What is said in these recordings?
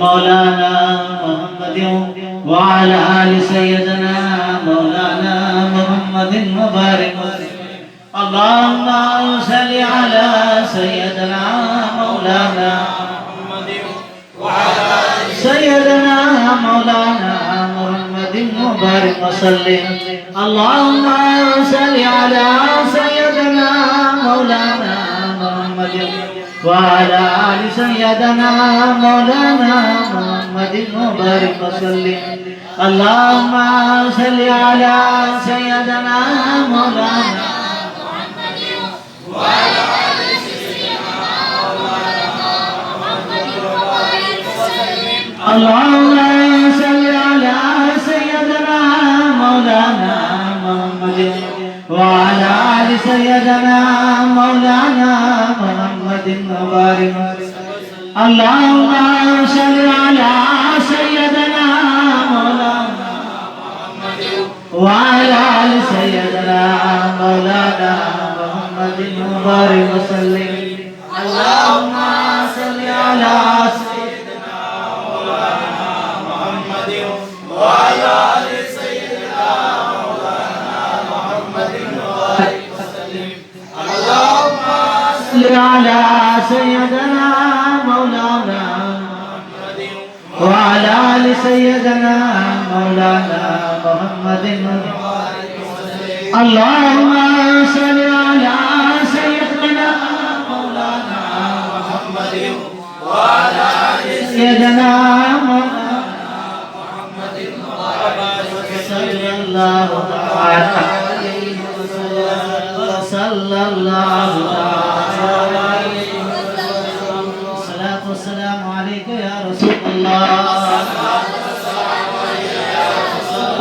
مولانا محمد وعلى آل سيدنا مولانا محمد مبارك اللهم صل على سيدنا مولانا محمد وعلى آل سيدنا مولانا محمد مبارك وسلم اللهم صل على سيدنا مولانا محمد وعلى آل سيدنا مولانا محمد مبارك وسلم اللهم صل على سيدنا مولانا محمد وعلى آل سيدنا مولانا محمد مبارك وسلم اللهم صل على سيدنا مولانا محمد وعلى آل سيدنا مولانا محمد مبارك اللهم صل على سيدنا مولانا محمد وعلى آل سيدنا مولانا محمد مبارك وسلم اللهم صل على سيدنا مولانا محمد وعلى آل سيدنا مولانا محمد مبارك وسلم اللهم صل على سيدنا مولانا محمد وعلى آل سيدنا مولانا محمد مبارك وسلم اللهم صل على سيدنا مولانا محمد وعلى آل سيدنا مولانا محمد مبارك وسلم الله تعالى عليه وسلم صلى الله عليه وسلم الصلاة والسلام عليك يا رسول الله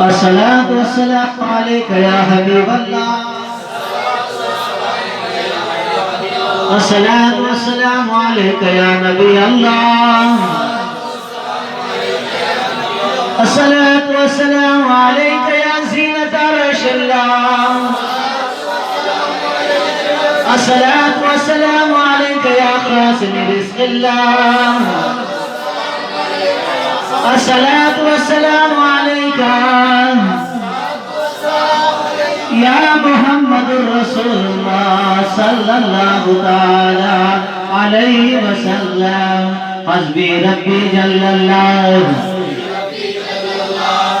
الصلاة والسلام عليك يا حبيب الله الصلاة والسلام عليك يا نبي الله الصلاة والسلام عليك يا زينة عرش الله الصلاة والسلام عليك يا خازن رزق الله الصلاة والسلام عليك يا محمد رسول الله صلى الله تعالى عليه وسلم حسبي ربي جل الله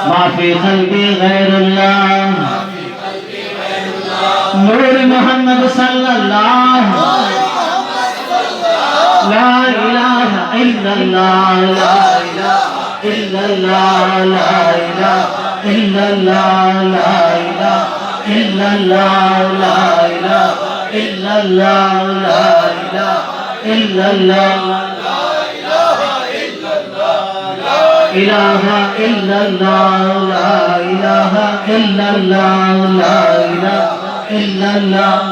ما في قلبي غير الله نور محمد صلى الله لا إله إلا الله لا إله إلا الله لا إله إلا الله لا إله إلا الله لا إله إلا الله لا إله إلا الله إله إلا الله لا إله إلا الله لا إله إلا الله